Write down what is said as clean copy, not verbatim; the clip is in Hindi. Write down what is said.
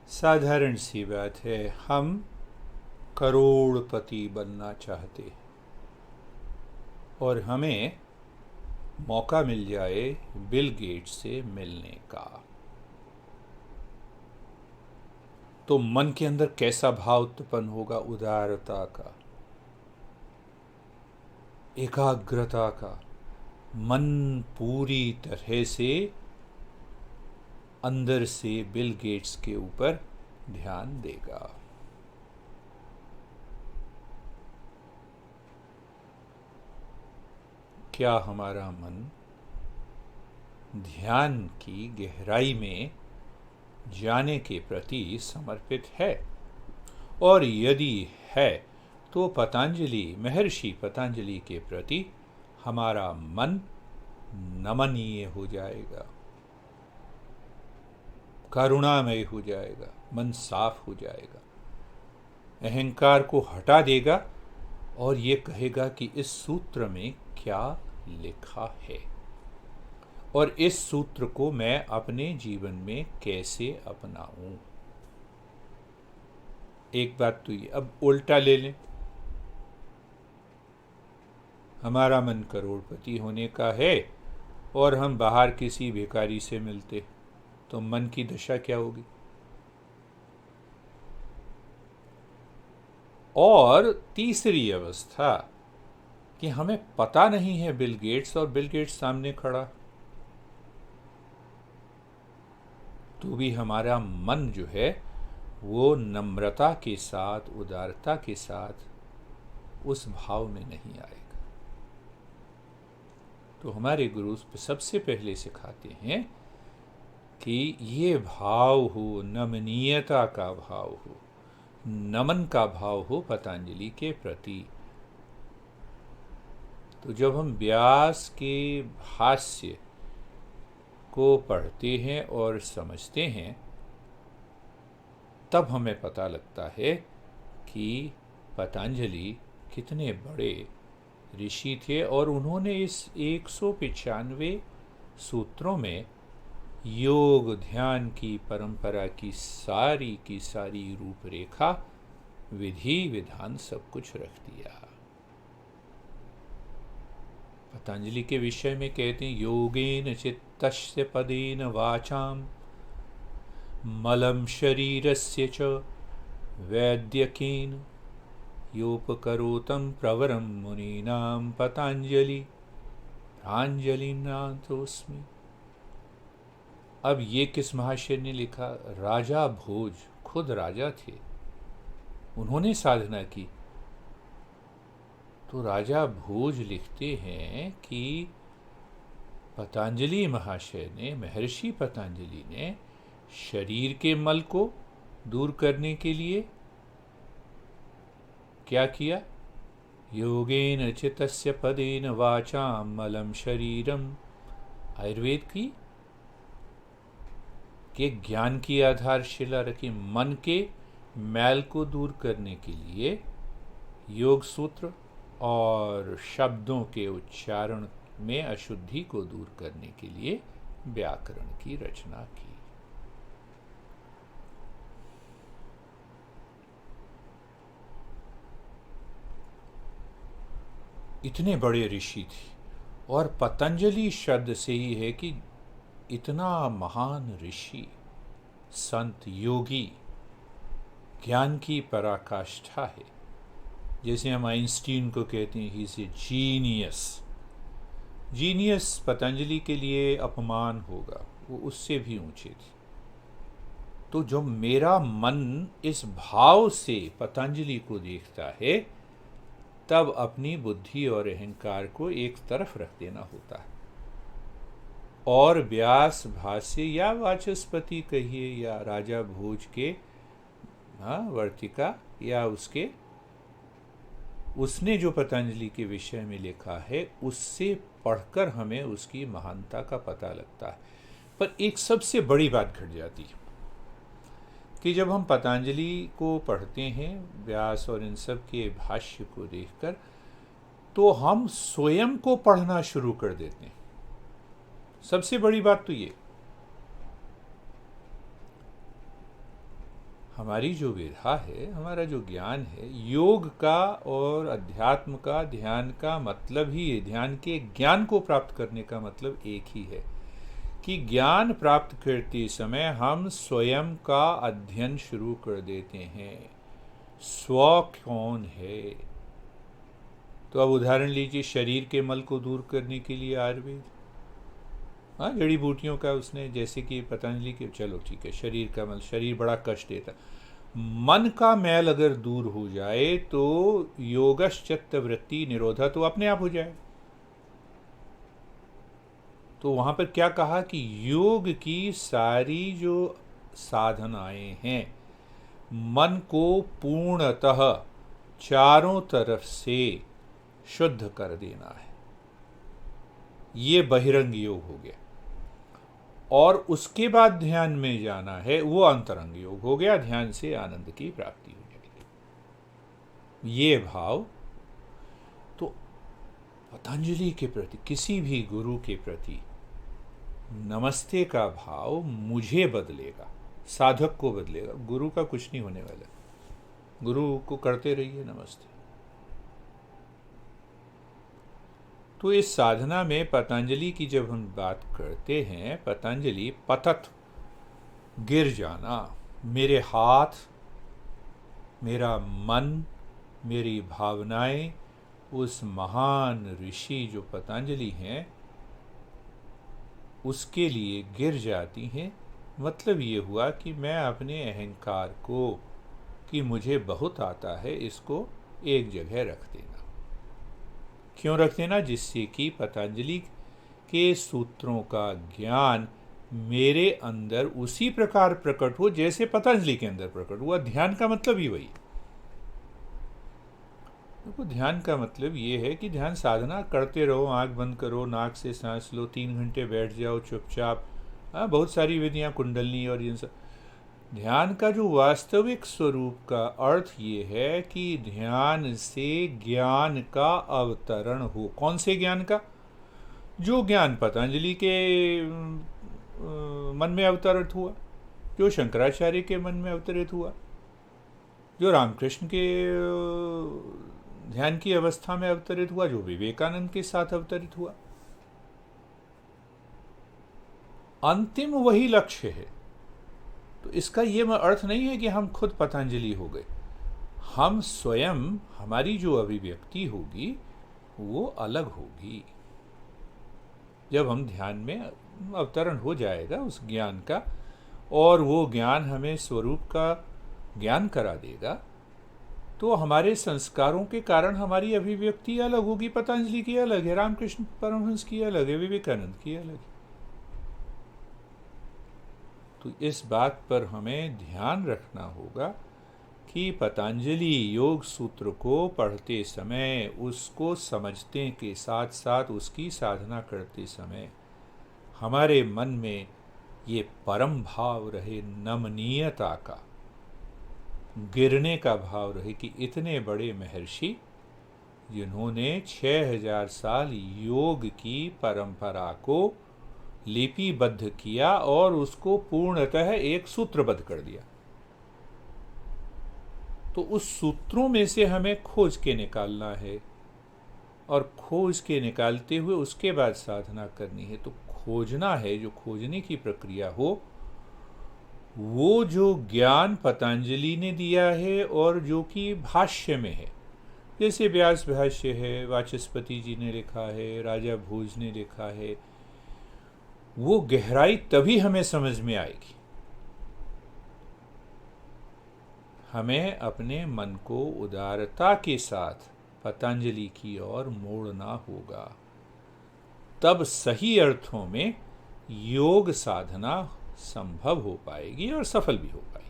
साधारण सी बात है, हम करोड़पति बनना चाहते हैं और हमें मौका मिल जाए बिल गेट्स से मिलने का, तो मन के अंदर कैसा भाव उत्पन्न होगा? उदारता का, एकाग्रता का। मन पूरी तरह से अंदर से बिल गेट्स के ऊपर ध्यान देगा। क्या हमारा मन ध्यान की गहराई में जाने के प्रति समर्पित है? और यदि है तो महर्षि पतंजलि के प्रति हमारा मन नमनीय हो जाएगा, करुणामय हो जाएगा, मन साफ हो जाएगा, अहंकार को हटा देगा और ये कहेगा कि इस सूत्र में क्या लिखा है और इस सूत्र को मैं अपने जीवन में कैसे अपनाऊं। एक बात तो ये, अब उल्टा ले लें, हमारा मन करोड़पति होने का है और हम बाहर किसी भिखारी से मिलते, तो मन की दशा क्या होगी? और तीसरी अवस्था कि हमें पता नहीं है बिल गेट्स और बिल गेट्स सामने खड़ा, तो भी हमारा मन जो है वो नम्रता के साथ, उदारता के साथ उस भाव में नहीं आएगा। तो हमारे गुरु सबसे पहले सिखाते हैं कि ये भाव हो, नमनीयता का भाव हो, नमन का भाव हो पतंजलि के प्रति। तो जब हम व्यास के भाष्य को पढ़ते हैं और समझते हैं, तब हमें पता लगता है कि पतंजलि कितने बड़े ऋषि थे और उन्होंने इस 195 सूत्रों में योग ध्यान की परंपरा की सारी रूपरेखा, विधि विधान सब कुछ रख दिया। पतंजलि के विषय में कहते हैं, योगेन चित्तस्य पदेन वाचाम मलम शरीरस्य च वैद्यकेन योपकरोतं प्रवरं मुनीनां पतंजलि प्रांजलिनाथोस्मि। अब ये किस महाशय ने लिखा? राजा भोज, खुद राजा थे, उन्होंने साधना की। तो राजा भोज लिखते हैं कि पतंजलि महाशय ने, महर्षि पतंजलि ने शरीर के मल को दूर करने के लिए क्या किया? योगेन चित्तस्य पदेन वाचाम मलम शरीरम। आयुर्वेद की के ज्ञान की आधारशिला रखी। मन के मैल को दूर करने के लिए योग सूत्र और शब्दों के उच्चारण में अशुद्धि को दूर करने के लिए व्याकरण की रचना की। इतने बड़े ऋषि थे, और पतंजलि शब्द से ही है कि इतना महान ऋषि, संत, योगी, ज्ञान की पराकाष्ठा है। जैसे हम आइंस्टीन को कहते हैं, he is a genius. Genius Patanjali के लिए अपमान होगा, वो उससे भी ऊंचे थे। तो जब मेरा मन इस भाव से पतंजलि को देखता है, तब अपनी बुद्धि और अहंकार को एक तरफ रख देना होता है और व्यास भाष्य या वाचस्पति कहिए या राजा भोज के वर्तिका या उसने जो पतंजलि के विषय में लिखा है, उससे पढ़कर हमें उसकी महानता का पता लगता है। पर एक सबसे बड़ी बात घट जाती है कि जब हम पतंजलि को पढ़ते हैं, व्यास और इन सब के भाष्य को देखकर, तो हम स्वयं को पढ़ना शुरू कर देते हैं। सबसे बड़ी बात तो ये, हमारी जो विधा है, हमारा जो ज्ञान है, योग का और अध्यात्म का, ध्यान का मतलब ही है, ध्यान के ज्ञान को प्राप्त करने का मतलब एक ही है कि ज्ञान प्राप्त करते समय हम स्वयं का अध्ययन शुरू कर देते हैं। स्व कौन है? तो अब उदाहरण लीजिए, शरीर के मल को दूर करने के लिए आयुर्वेद, हाँ, जड़ी बूटियों का उसने, जैसे कि पतंजलि के, चलो ठीक है, शरीर का मल, शरीर बड़ा कष्ट देता, मन का मैल अगर दूर हो जाए तो योगश्चित्त वृत्ति निरोधा तो अपने आप हो जाए। तो वहां पर क्या कहा कि योग की सारी जो साधनाएं हैं, मन को पूर्णतः चारों तरफ से शुद्ध कर देना है, ये बहिरंग योग हो गया। और उसके बाद ध्यान में जाना है, वो अंतरंग योग हो गया, ध्यान से आनंद की प्राप्ति हो जाएगी। ये भाव तो पतंजलि के प्रति, किसी भी गुरु के प्रति नमस्ते का भाव मुझे बदलेगा, साधक को बदलेगा, गुरु का कुछ नहीं होने वाला। गुरु को करते रहिए नमस्ते। तो इस साधना में पतंजलि की जब हम बात करते हैं, पतंजलि पतत, गिर जाना, मेरे हाथ, मेरा मन, मेरी भावनाएं उस महान ऋषि जो पतंजलि हैं उसके लिए गिर जाती हैं। मतलब ये हुआ कि मैं अपने अहंकार को, कि मुझे बहुत आता है, इसको एक जगह रख देना। क्यों रख देना? जिससे कि पतंजलि के सूत्रों का ज्ञान मेरे अंदर उसी प्रकार प्रकट हो जैसे पतंजलि के अंदर प्रकट हुआ। ध्यान का मतलब ही वही। देखो, ध्यान का मतलब ये है कि ध्यान साधना करते रहो, आंख बंद करो, नाक से सांस लो, 3 घंटे बैठ जाओ चुपचाप। हाँ, बहुत सारी विधियां, कुंडलनी और इन सब। ध्यान का जो वास्तविक स्वरूप का अर्थ ये है कि ध्यान से ज्ञान का अवतरण हो। कौन से ज्ञान का? जो ज्ञान पतंजलि के मन में अवतरित हुआ, जो शंकराचार्य के मन में अवतरित हुआ, जो रामकृष्ण के ध्यान की अवस्था में अवतरित हुआ, जो विवेकानंद के साथ अवतरित हुआ। अंतिम वही लक्ष्य है। तो इसका ये अर्थ नहीं है कि हम खुद पतंजलि हो गए। हम स्वयं, हमारी जो अभिव्यक्ति होगी वो अलग होगी। जब हम ध्यान में अवतरण हो जाएगा उस ज्ञान का, और वो ज्ञान हमें स्वरूप का ज्ञान करा देगा, तो हमारे संस्कारों के कारण हमारी अभिव्यक्ति अलग होगी। पतंजलि की अलग है, रामकृष्ण परमहंस की अलग है, विवेकानंद की अलग है। तो इस बात पर हमें ध्यान रखना होगा कि पतंजलि योग सूत्र को पढ़ते समय, उसको समझते के साथ साथ उसकी साधना करते समय हमारे मन में ये परम भाव रहे, नमनीयता का, गिरने का भाव रहे कि इतने बड़े महर्षि जिन्होंने 6000 साल योग की परंपरा को लिपिबद्ध किया और उसको पूर्णतः एक सूत्रबद्ध कर दिया, तो उस सूत्रों में से हमें खोज के निकालना है, और खोज के निकालते हुए उसके बाद साधना करनी है। तो खोजना है, जो खोजने की प्रक्रिया हो, वो जो ज्ञान पतंजलि ने दिया है और जो कि भाष्य में है, जैसे व्यास भाष्य है, वाचस्पति जी ने लिखा है, राजा भोज ने लिखा है, वो गहराई तभी हमें समझ में आएगी। हमें अपने मन को उदारता के साथ पतंजलि की ओर मोड़ना होगा, तब सही अर्थों में योग साधना संभव हो पाएगी और सफल भी हो पाएगी।